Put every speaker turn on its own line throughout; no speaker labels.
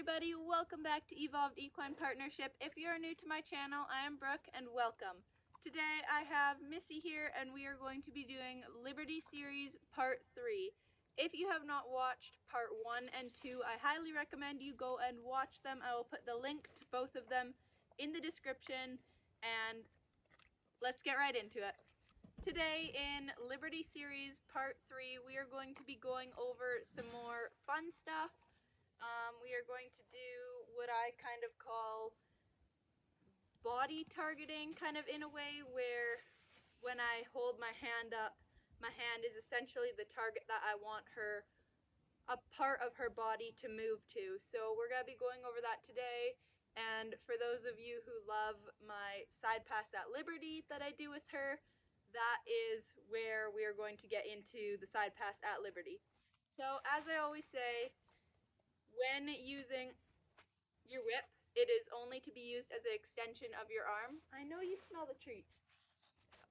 everybody, welcome back to Evolved Equine Partnership. If you are new to my channel, I am Brooke and welcome. Today I have Missy here and we are going to be doing Liberty Series Part 3. If you have not watched Part 1 and 2, I highly recommend you go and watch them. I will put the link to both of them in the description and let's get right into it. Today in Liberty Series Part 3, we are going to be going over some more fun stuff. We are going to do what I kind of call body targeting, kind of in a way where when I hold my hand up, my hand is essentially the target that I want her, a part of her body to move to. So we're going to be going over that today. And for those of you who love my side pass at Liberty that I do with her, that is where we are going to get into the side pass at Liberty. So as I always say, when using your whip, it is only to be used as an extension of your arm. I know you smell the treats.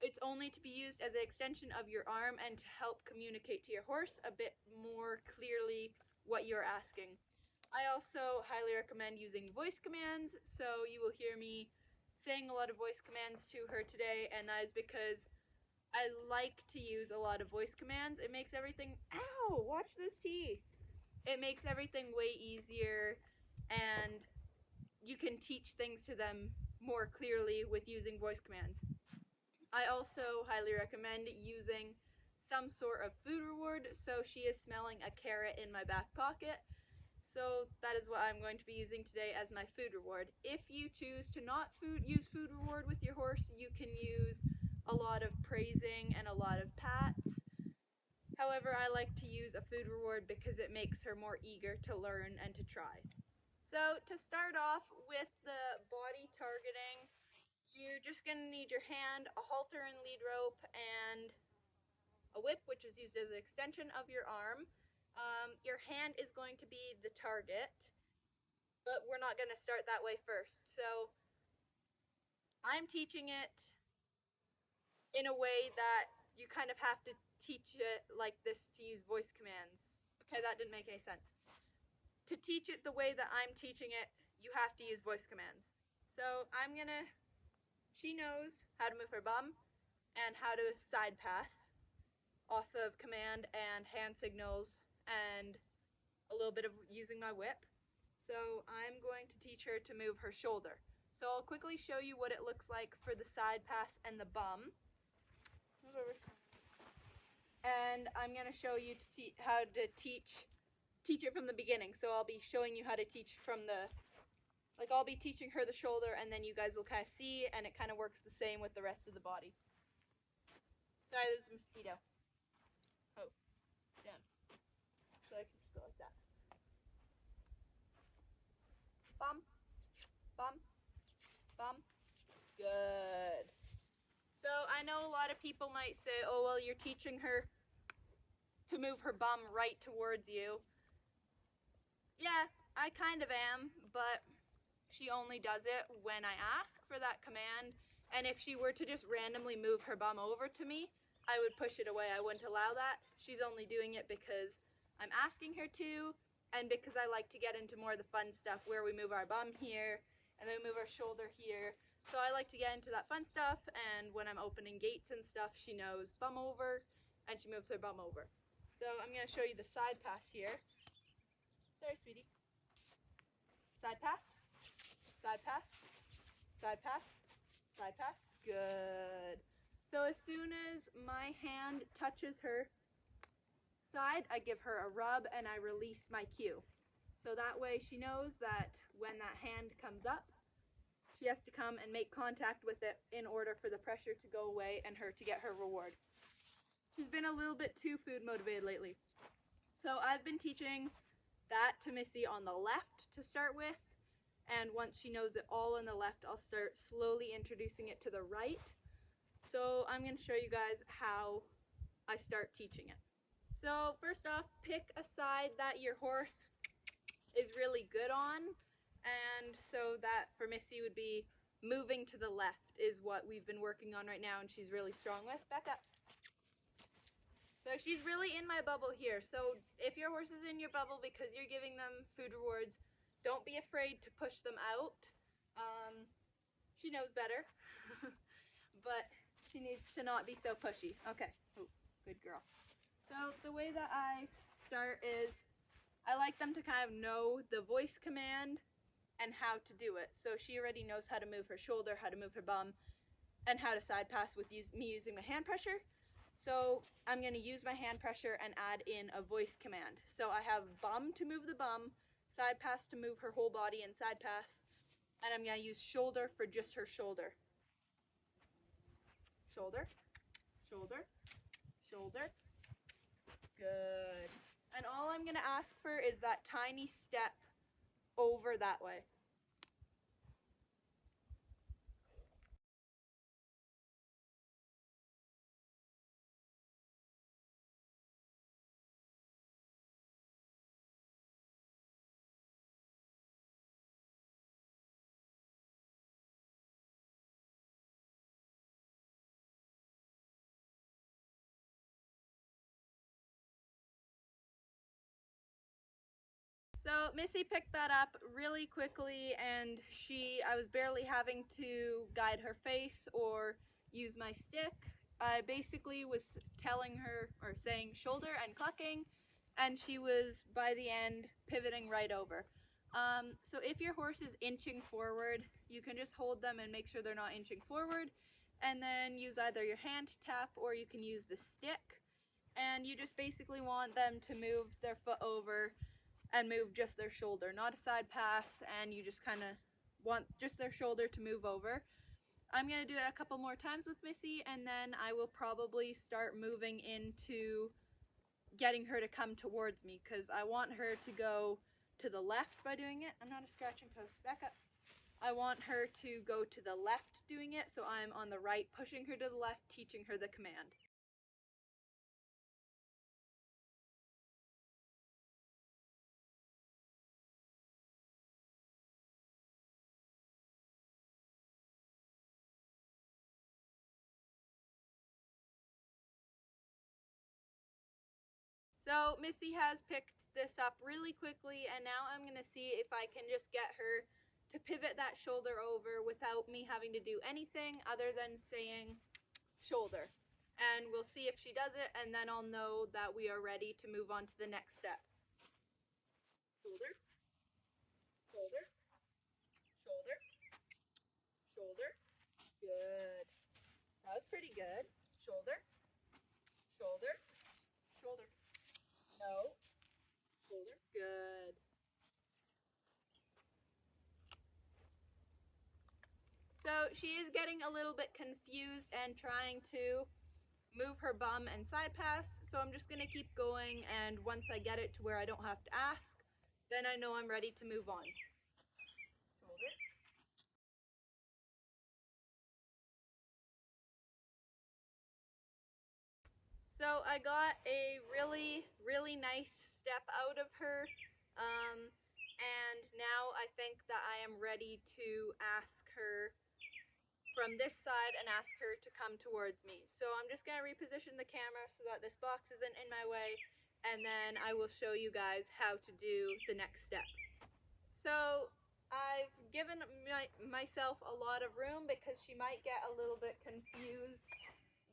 It's only to be used as an extension of your arm and to help communicate to your horse a bit more clearly what you're asking. I also highly recommend using voice commands, so you will hear me saying a lot of voice commands to her today, and that is because I like to use a lot of voice commands. It makes everything, ow, watch this teeth. It makes everything way easier and you can teach things to them more clearly with using voice commands. I also highly recommend using some sort of food reward. So she is smelling a carrot in my back pocket. So that is what I'm going to be using today as my food reward. If you choose to not use food reward with your horse, you can use a lot of praising and a lot of pats. However, I like to use a food reward because it makes her more eager to learn and to try. So to start off with the body targeting, you're just going to need your hand, a halter and lead rope, and a whip, which is used as an extension of your arm. Your hand is going to be the target, but we're not going to start that way first. So I'm teaching it in a way that you kind of have to teach it like this to use voice commands. Okay, that didn't make any sense. To teach it the way that I'm teaching it, you have to use voice commands. So she knows how to move her bum and how to side pass off of command and hand signals and a little bit of using my whip. So I'm going to teach her to move her shoulder. So I'll quickly show you what it looks like for the side pass and the bum. And I'm going to show you how to teach it from the beginning. So I'll be showing you how to teach from I'll be teaching her the shoulder and then you guys will kind of see, and it kind of works the same with the rest of the body. Sorry, there's a mosquito. Oh, down. Actually, I can just go like that. Bum, bum, bum. Good. So I know a lot of people might say, oh, well, you're teaching her to move her bum right towards you. Yeah, I kind of am, but she only does it when I ask for that command. And if she were to just randomly move her bum over to me, I would push it away. I wouldn't allow that. She's only doing it because I'm asking her to, and because I like to get into more of the fun stuff where we move our bum here and then we move our shoulder here. So I like to get into that fun stuff, and when I'm opening gates and stuff, she knows bum over and she moves her bum over. So I'm going to show you the side pass here. Sorry, sweetie. Side pass, side pass, side pass, side pass. Good. So as soon as my hand touches her side, I give her a rub and I release my cue. So that way she knows that when that hand comes up, she has to come and make contact with it in order for the pressure to go away and her to get her reward. She's been a little bit too food motivated lately. So I've been teaching that to Missy on the left to start with, and once she knows it all on the left, I'll start slowly introducing it to the right. So I'm going to show you guys how I start teaching it. So first off, pick a side that your horse is really good on, and so that for Missy would be moving to the left is what we've been working on right now, and she's really strong with. Back up. So she's really in my bubble here. So if your horse is in your bubble because you're giving them food rewards, don't be afraid to push them out. She knows better, but she needs to not be so pushy. Okay, oh, good girl. So the way that I start is I like them to kind of know the voice command and how to do it. So she already knows how to move her shoulder, how to move her bum, and how to side pass with me using my hand pressure. So I'm going to use my hand pressure and add in a voice command. So I have bum to move the bum, side pass to move her whole body and side pass, and I'm going to use shoulder for just her shoulder. Shoulder, shoulder, shoulder. Good. And all I'm going to ask for is that tiny step over that way. So Missy picked that up really quickly, and I was barely having to guide her face or use my stick. I basically was telling her or saying shoulder and clucking, and she was by the end pivoting right over. So if your horse is inching forward, you can just hold them and make sure they're not inching forward, and then use either your hand tap or you can use the stick. And you just basically want them to move their foot over and move just their shoulder, not a side pass, and you just kind of want just their shoulder to move over. I'm going to do it a couple more times with Missy, and then I will probably start moving into getting her to come towards me, because I want her to go to the left by doing it. I'm not a scratching post. Back up. I want her to go to the left doing it, so I'm on the right, pushing her to the left, teaching her the command. So Missy has picked this up really quickly, and now I'm going to see if I can just get her to pivot that shoulder over without me having to do anything other than saying shoulder. And we'll see if she does it, and then I'll know that we are ready to move on to the next step. Shoulder, shoulder, shoulder, shoulder. Good. That was pretty good. Shoulder, shoulder, shoulder. No. Shoulder. Good. So she is getting a little bit confused and trying to move her bum and side pass. So I'm just going to keep going, and once I get it to where I don't have to ask, then I know I'm ready to move on. Shoulder. So I got a really, really nice step out of her, and now I think that I am ready to ask her from this side and ask her to come towards me. So I'm just going to reposition the camera so that this box isn't in my way, and then I will show you guys how to do the next step. So I've given myself a lot of room because she might get a little bit confused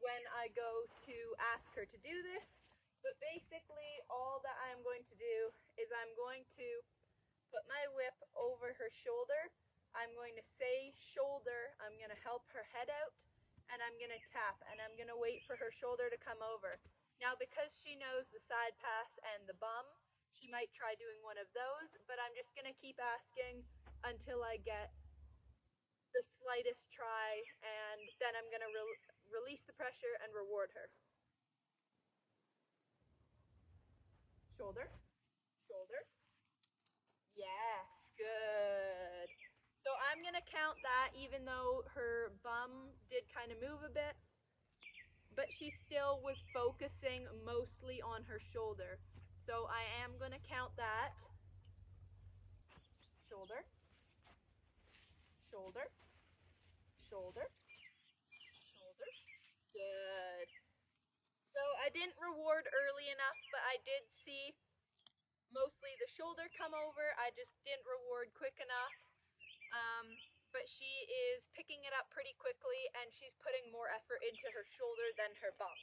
when I go to ask her to do this, but basically all that I'm going to do is I'm going to put my whip over her shoulder. I'm going to say shoulder, I'm going to help her head out, and I'm going to tap, and I'm going to wait for her shoulder to come over. Now, because she knows the side pass and the bum, she might try doing one of those, but I'm just going to keep asking until I get the slightest try, and then I'm going to release the pressure and reward her. Shoulder, shoulder. Yes, good. So I'm going to count that even though her bum did kind of move a bit, but she still was focusing mostly on her shoulder. So I am going to count that. Shoulder, shoulder, shoulder, shoulder. Good. So I didn't reward early enough, but I did see mostly the shoulder come over. I just didn't reward quick enough. But she is picking it up pretty quickly, and she's putting more effort into her shoulder than her bum.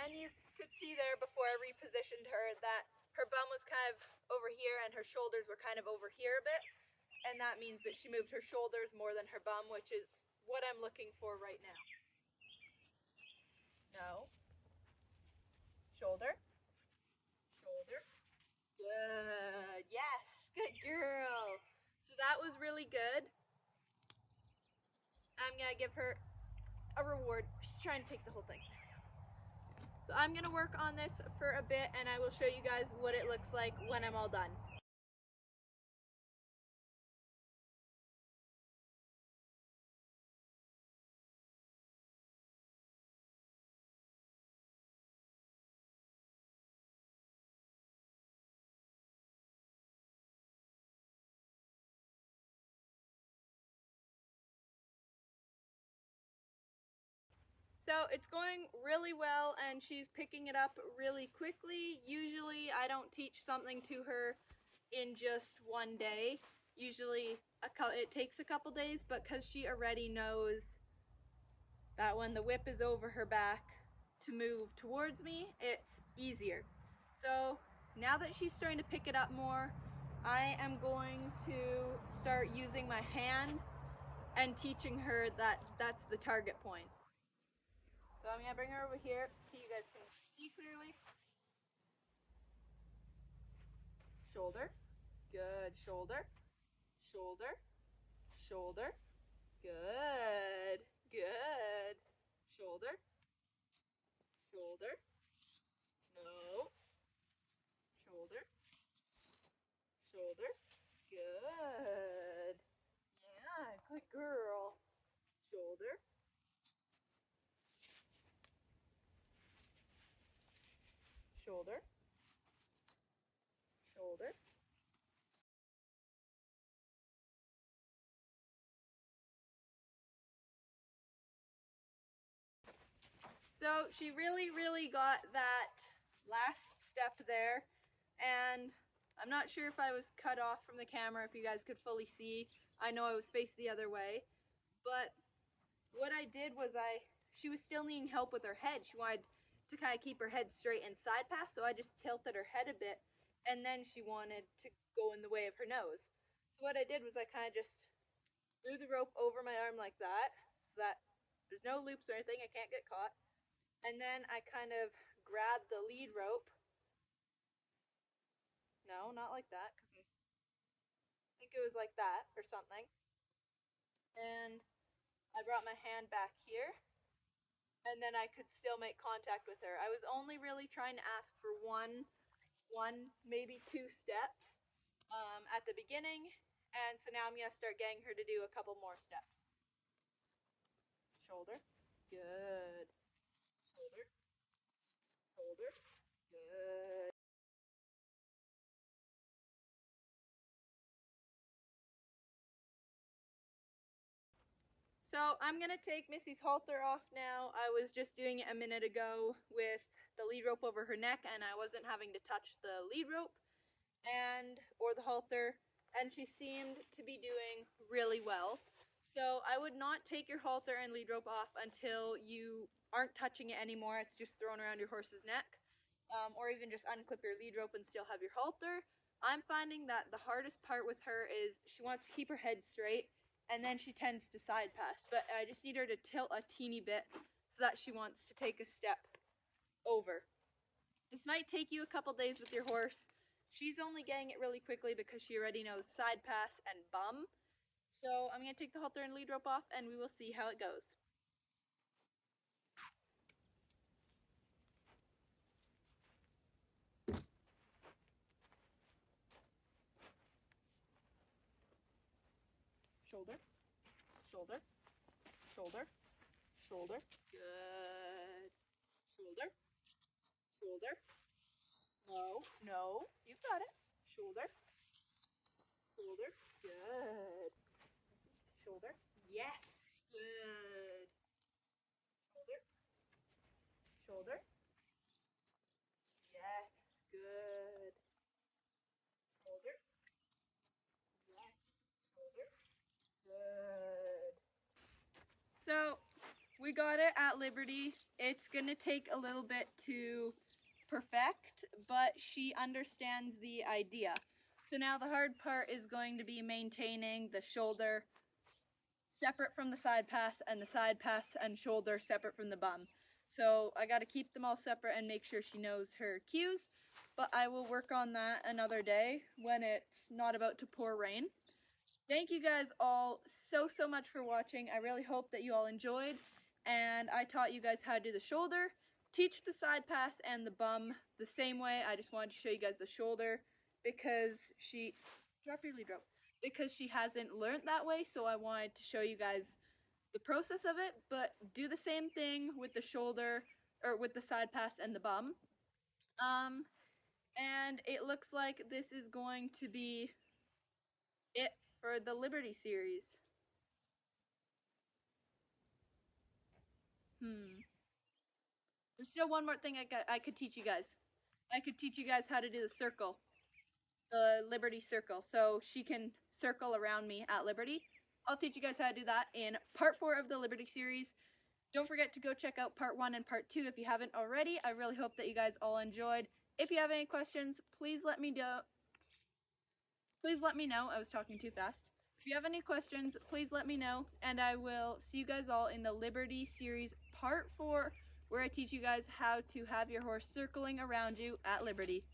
And you could see there before I repositioned her that her bum was kind of over here and her shoulders were kind of over here a bit. And that means that she moved her shoulders more than her bum, which is what I'm looking for right now. No. Shoulder. Shoulder. Good. Yes. Good girl. So that was really good. I'm going to give her a reward. She's trying to take the whole thing. So I'm going to work on this for a bit, and I will show you guys what it looks like when I'm all done. So it's going really well, and she's picking it up really quickly. Usually I don't teach something to her in just one day. Usually it takes a couple days, but because she already knows that when the whip is over her back to move towards me, it's easier. So now that she's starting to pick it up more, I am going to start using my hand and teaching her that that's the target point. So I'm going to bring her over here so you guys can see clearly. Shoulder. Good. Shoulder. Shoulder. Shoulder. Good. Good. Shoulder. Shoulder. No. Shoulder. Shoulder. Good. Yeah, good girl. Shoulder. Shoulder. Shoulder. So she really got that last step there, and I'm not sure if I was cut off from the camera, if you guys could fully see. I know I was faced the other way, but what I did was she was still needing help with her head. She wanted to kind of keep her head straight and side pass, so I just tilted her head a bit, and then she wanted to go in the way of her nose. So what I did was I kind of just threw the rope over my arm like that, so that there's no loops or anything, I can't get caught. And then I kind of grabbed the lead rope. No, not like that, because I think it was like that or something. And I brought my hand back here, and then I could still make contact with her. I was only really trying to ask for one, maybe two steps at the beginning, and so now I'm going to start getting her to do a couple more steps. Shoulder. Good. Shoulder. Shoulder. Good. So I'm going to take Missy's halter off now. I was just doing it a minute ago with the lead rope over her neck, and I wasn't having to touch the lead rope or the halter, and she seemed to be doing really well. So I would not take your halter and lead rope off until you aren't touching it anymore. It's just thrown around your horse's neck, or even just unclip your lead rope and still have your halter. I'm finding that the hardest part with her is she wants to keep her head straight, and then she tends to side pass, but I just need her to tilt a teeny bit so that she wants to take a step over. This might take you a couple days with your horse. She's only getting it really quickly because she already knows side pass and bum. So I'm going to take the halter and lead rope off, and we will see how it goes. Shoulder, shoulder, shoulder, shoulder. Good. Shoulder, shoulder. No, no, you got it. Shoulder, shoulder. Good. Shoulder. Yes. Good. Shoulder. Shoulder. So we got it at Liberty. It's gonna take a little bit to perfect, but she understands the idea. So now the hard part is going to be maintaining the shoulder separate from the side pass, and the side pass and shoulder separate from the bum. So I gotta keep them all separate and make sure she knows her cues, but I will work on that another day when it's not about to pour rain. Thank you guys all so much for watching. I really hope that you all enjoyed, and I taught you guys how to do the shoulder, teach the side pass and the bum the same way. I just wanted to show you guys the shoulder because she hasn't learned that way, so I wanted to show you guys the process of it, but do the same thing with the shoulder, or with the side pass and the bum. And it looks like this is going to be it for the Liberty series. There's still one more thing I could teach you guys. I could teach you guys how to do the circle. The Liberty circle. So she can circle around me at Liberty. I'll teach you guys how to do that in part 4 of the Liberty series. Don't forget to go check out part 1 and part 2 if you haven't already. I really hope that you guys all enjoyed. If you have any questions, please let me know. I was talking too fast. If you have any questions, please let me know, and I will see you guys all in the Liberty series part 4, where I teach you guys how to have your horse circling around you at Liberty.